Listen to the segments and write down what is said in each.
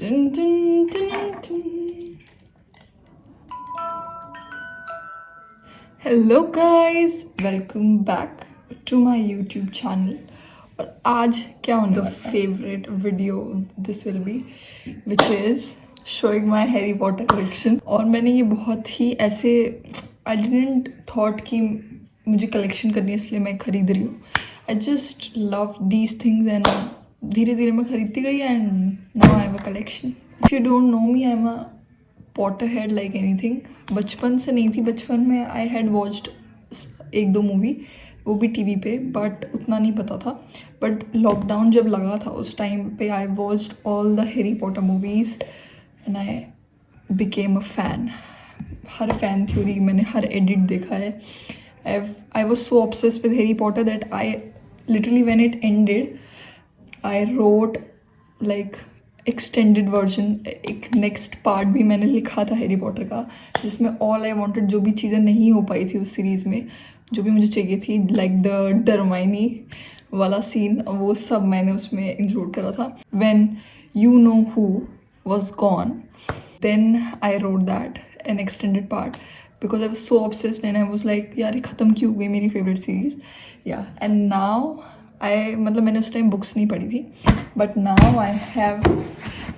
Dun, dun, dun, dun. Hello guys, welcome back to my YouTube channel. और आज क्या होने वाला है? Favourite video this will be which is showing my Harry Potter collection. और मैंने ये बहुत ही ऐसे आई डिडंट थॉट कि मुझे कलेक्शन करनी है इसलिए मैं खरीद रही हूँ. I just love these things and धीरे धीरे मैं खरीदती गई and now I have a collection. If you don't know me, I am a Potter head like anything. बचपन से नहीं थी. बचपन में आई हैड वॉच्ड एक दो मूवी, वो भी टीवी पे, बट उतना नहीं पता था. बट लॉकडाउन जब लगा था उस टाइम पे I watched all the Harry Potter movies and I became a fan. Her fan theory मैंने, हर एडिट देखा है. आई was so obsessed with Harry Potter that I literally when it ended I wrote like extended version. एक next part भी मैंने लिखा था Harry Potter का, जिसमें ऑल आई वांटेड, जो भी चीज़ें नहीं हो पाई थी उस सीरीज़ में, जो भी मुझे चाहिए थी, लाइक द डरमाइनी वाला सीन, वो सब मैंने उसमें इंक्लूड करा था. When you know who was gone, then I wrote that an extended part because I was so obsessed and I was like यार ये ख़त्म क्यों हो गई मेरी favourite series. Yeah and now मतलब मैंने उस टाइम बुक्स नहीं पढ़ी थी, but now I have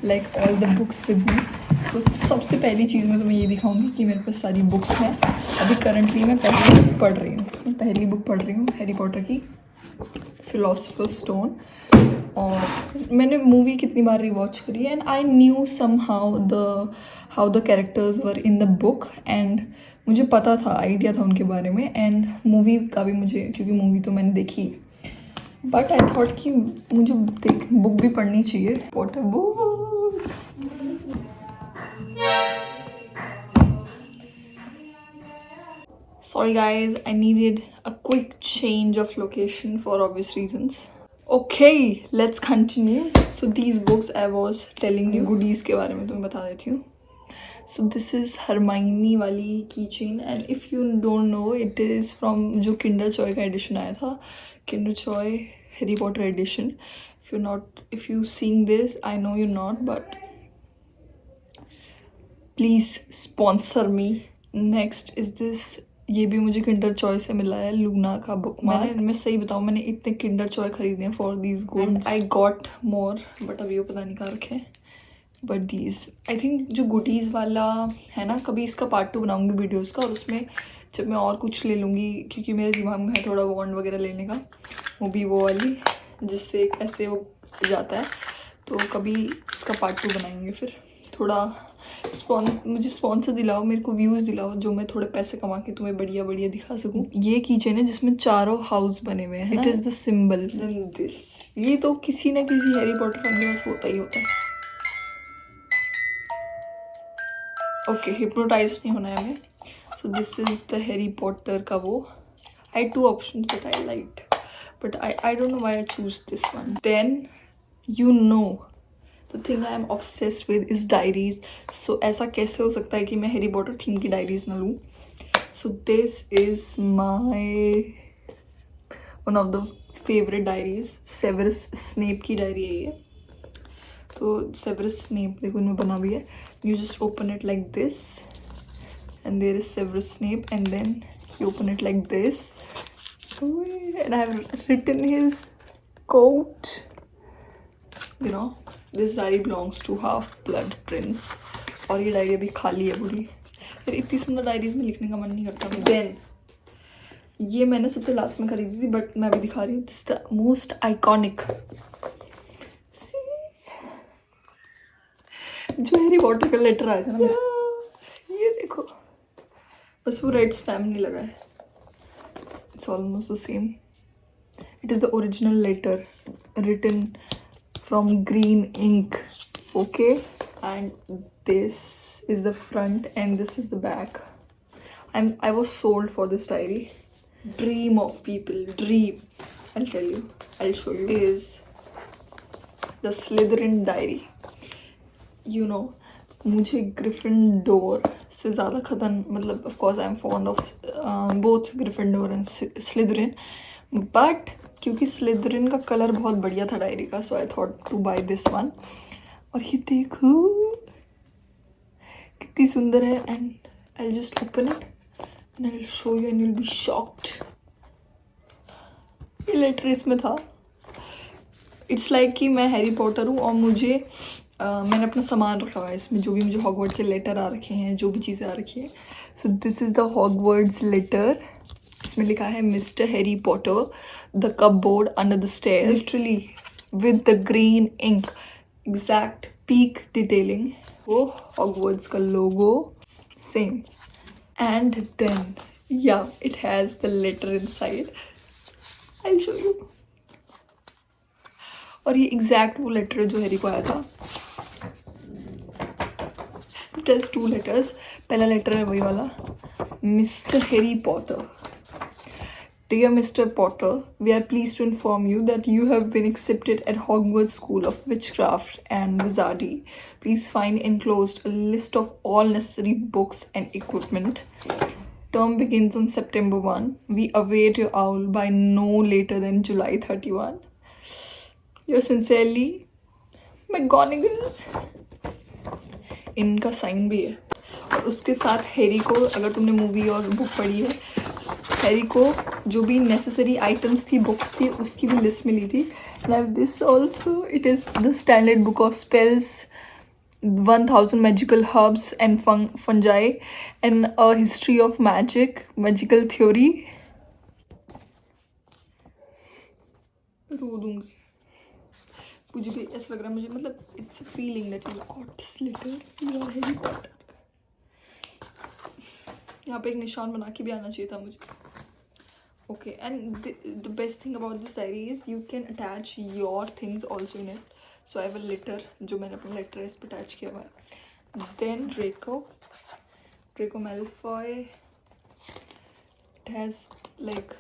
like all the books with me. So सबसे पहली चीज़ मैं तुम्हें ये दिखाऊंगी कि मेरे पास सारी बुक्स हैं. अभी करंटली मैं पहली बुक पढ़ रही हूँ. मैं पहली बुक पढ़ रही हूँ हैरी पॉटर की, फिलोसफर्स स्टोन. और मैंने मूवी कितनी बार रिवॉच करी है and I knew somehow the characters were in the book and मुझे पता था, आइडिया था उनके बारे में. एंड मूवी का भी मुझे, क्योंकि मूवी तो मैंने देखी, बट आई थॉट कि मुझे बुक भी पढ़नी चाहिए. Potter book. Sorry guys, I needed a quick change of location for obvious reasons. Okay, let's continue. So these books I was telling you goodies के बारे में तुम्हें बता देती हूँ. So this is Hermione वाली keychain and if you don't know, it is from जो Kinder Joy का edition आया था, Kinder Joy Harry Potter edition. If you seeing this, I know you're not, but please sponsor me. Next is this. ये भी मुझे Kinder चॉय से मिला है, लूना का बुक. मैं सही बताऊँ, मैंने इतने किंडर चॉय खरीदे हैं for these goods. I got more, but अभी वो पता नहीं कहाँ रखे. बट दीज आई थिंक जो गुडीज़ वाला है ना, कभी इसका पार्ट 2 बनाऊंगी वीडियोस का, और उसमें जब मैं और कुछ ले लूँगी, क्योंकि मेरे दिमाग में है थोड़ा वॉन्ड वगैरह लेने का, वो भी वो वाली जिससे ऐसे वो जाता है, तो कभी इसका पार्ट 2 बनाएंगे. फिर थोड़ा मुझे स्पॉन्सर दिलाओ, मेरे को व्यूज़ दिलाओ, जो मैं थोड़े पैसे कमा के तुम्हें बढ़िया बढ़िया दिखा सकूँ. ये कीचेन है जिसमें चारों हाउस बने हुए हैं. It is the symbol. This, ये तो किसी ना किसी हैरी पॉटर फैन के पास होता ही होता है. ओके, हिप्नोटाइज नहीं होना है हमें. So this is the Harry Potter का वो. I had 2 option but I liked, but I don't know why I choose this one. Then you know the thing I am obsessed with is diaries. So ऐसा कैसे हो सकता है कि मैं Harry Potter theme की डायरीज ना लूँ. So this is my one of the favourite diaries. Severus Snape की डायरी है ये. तो सेवर्स स्नेप देखो इनमें बना भी है. You just open it like this and there is Severus Snape, and then you open it like this and I have written his quote. You know, this diary belongs to Half-Blood Prince. और ये diary अभी खाली है पूरी. फिर इतनी सुंदर diaries में लिखने का मन नहीं करता. देन ये मैंने सबसे लास्ट में खरीदी थी, बट मैं अभी दिखा रही हूँ. दिस द मोस्ट आइकॉनिक जो हैरी पॉटर का लेटर आया था ना, ये देखो, बस वो रेड स्टैम्प नहीं लगा है. It's almost the same. It is the original letter written from green ink. Okay, and this is the front and this is the back. I was sold for this diary. Dream of people, dream. I tell you, I show you. Is the Slytherin diary. You know, मुझे Gryffindor से ज़्यादा मतलब of course I am fond of both Gryffindor and Slytherin, but क्योंकि Slytherin का colour बहुत बढ़िया था diary का, so I thought to buy this one. और ये देखो कितनी सुंदर है. And I just open it and I will show you and you will be shocked. ये लेटर इसमें था. इट्स लाइक कि मैं हैरी पॉटर हूँ और मुझे मैंने अपना सामान रखा हुआ है इसमें, जो भी मुझे हॉगवर्ड्स के लेटर आ रखे हैं, जो भी चीज़ें आ रखी हैं. So this is the Hogwarts letter. इसमें लिखा है mister Harry Potter, the cupboard under the stairs, literally with the green ink, exact peak detailing. वो हॉगवर्ड्स का logo same. And then yeah it has the letter inside. I show you. और ये exact वो letter है जो Harry को आया था. It has 2 letters. पहला लेटर है वही वाला, mister Harry Potter. Dear Mr. Potter, we are pleased to inform you that you have been accepted at Hogwarts School of Witchcraft and Wizardry. Please find enclosed a list of all necessary books and equipment. Term begins on September 1. We await your owl by no later than July 31. Yours sincerely, McGonagall. इनका sign भी है. और उसके साथ Harry को, अगर तुमने movie और बुक पढ़ी है, हैरी को जो भी नेसेसरी आइटम्स थी, बुक्स थी, उसकी भी लिस्ट मिली थी. Like this also, it is the standard book of spells, 1000 magical herbs and fungi and a history of magic, magical theory. रो दूंगी. मुझे भी ऐसा लग रहा है, मुझे मतलब it's a feeling that you got this letter, you are Harry Potter. यहाँ पे एक निशान बना के भी आना चाहिए था मुझे. Okay, and the best thing about this diary is you can attach your things also in it. So I have a letter जो मैंने अपना letter इस पे attach किया हुआ है. Then Draco Malfoy. It has like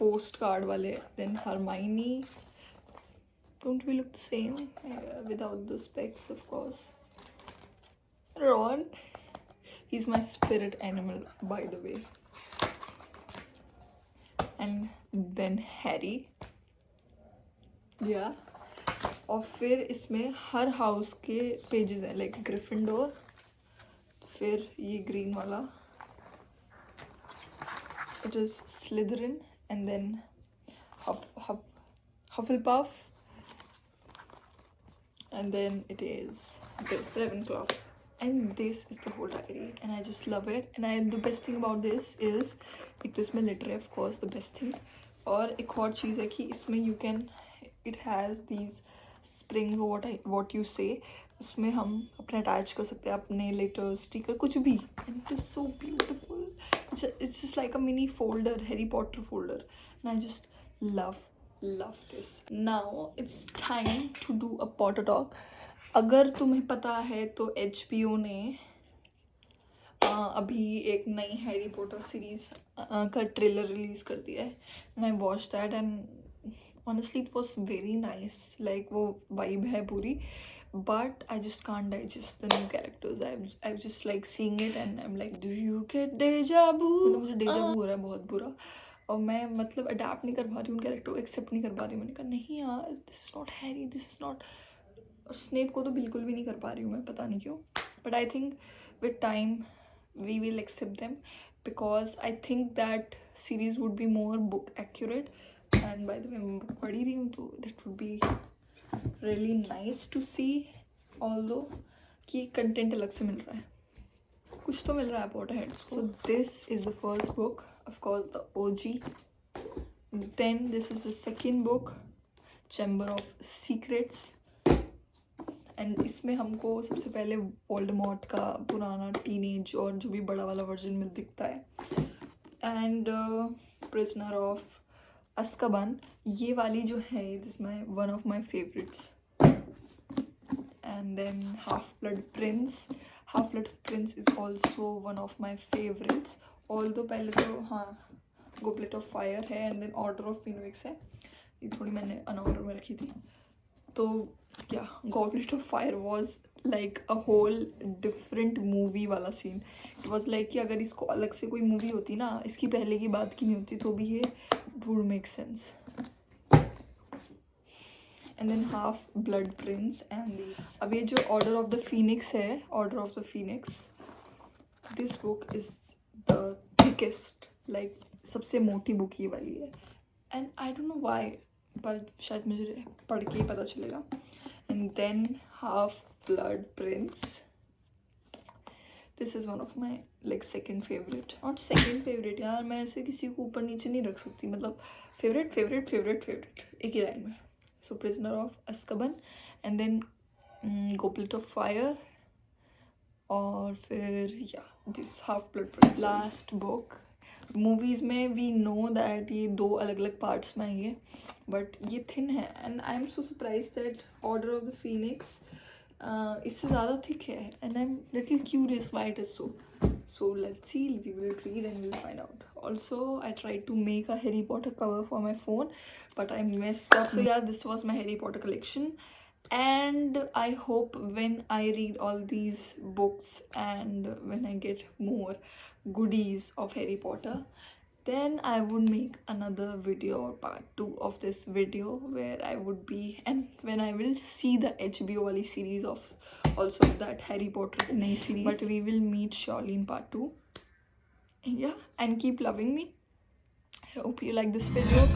postcard वाले. Then Hermione. Don't we look the same? Without the specs, of course. Ron. He's my spirit animal, by the way. And then Harry. Yeah. और फिर इसमें हर house के pages हैं, like Gryffindor, फिर ये green वाला, it is Slytherin, and then Hufflepuff, and then it is this Ravenclaw. And this is the whole diary, and I just love it. And the best thing about this is एक तो इसमें letter है, of course, the best thing. और एक और चीज़ है कि इसमें you can, it has these springs or what you say, उसमें हम अपने अटैच कर सकते हैं अपने लेटर, स्टिकर, कुछ भी. And it is so beautiful. It's just like a mini folder, Harry Potter folder, and I just love this. Now it's time to do a Potter talk. अगर तुम्हें पता है तो HBO ने अभी एक नई हैरी पॉटर सीरीज का ट्रेलर रिलीज कर दिया है. And I watch that and honestly it was very nice. Like वो वाइब है पूरी, but I just can't digest the new characters. I just like seeing it and I am like, do you get deja vu. मतलब मुझे डेजा वू हो रहा है बहुत बुरा, और मैं मतलब अडेप्ट नहीं कर पा रही हूँ उन कैरेक्टर को, एक्सेप्ट नहीं कर पा रही हूँ. मैंने कहा नहीं यार, this is not Harry, this is not. और स्नेप को तो बिल्कुल भी नहीं कर पा रही हूँ मैं, पता नहीं क्यों. But I think with time we will accept them, because I think that series would be more book accurate. And by the way मैं book पढ़ ही रही हूँ, तो that would be really nice to see, although कि content अलग से मिल रहा है, कुछ तो मिल रहा है Potterheads को. So this is the first book, of course the OG. Then this is the second book, Chamber of Secrets. And इसमें हमको सबसे पहले वोल्डेमॉर्ट का पुराना टीनेज और जो भी बड़ा वाला वर्जन में दिखता है. एंड प्रिजनर ऑफ अस्काबान, ये वाली जो है, this my one of my favourites. And then Half Blood Prince is also one of my favourites. Although पहले तो हाँ गोबलेट ऑफ फायर है, and then Order of Phoenix है. ये थोड़ी मैंने अनऑर्डर में रखी थी. तो क्या Goblet of Fire was like a whole different movie वाला सीन. इट वॉज लाइक कि अगर इसको अलग से कोई मूवी होती ना, इसकी पहले की बात की नहीं होती, तो भी ये would make sense. and then half Blood Prince and these. अब ये जो Order of the Phoenix है, Order of the Phoenix, this book is the thickest, like सबसे मोटी बुक ये वाली है, and I don't know why, but शायद मुझे पढ़ के ही पता चलेगा. And then half Blood Prince. This is one of my like second favorite. Not second favorite यार, मैं ऐसे किसी को ऊपर नीचे नहीं रख सकती, मतलब favorite favorite favorite favorite एक ही लाइन में. So Prisoner of Azkaban and then Goblet of Fire और फिर yeah this Half Blood Prince. Last book. Movies में वी नो दैट ये 2 अलग अलग पार्ट्स में आएंगे, बट ये थिन है and I am so surprise that Order of the Phoenix इससे ज़्यादा थिक है and I am little curious why it is so let's see, we will read and will find out. Also I try to make a Harry Potter cover for my phone but I missed up. So यार this was my Harry Potter collection. And I hope when I read all these books and when I get more goodies of Harry Potter, then I would make another video or part 2 of this video where I would be, and when I will see the HBO wali series of also that Harry Potter nai series, but we will meet surely in part 2. Yeah, and keep loving me. I hope you like this video.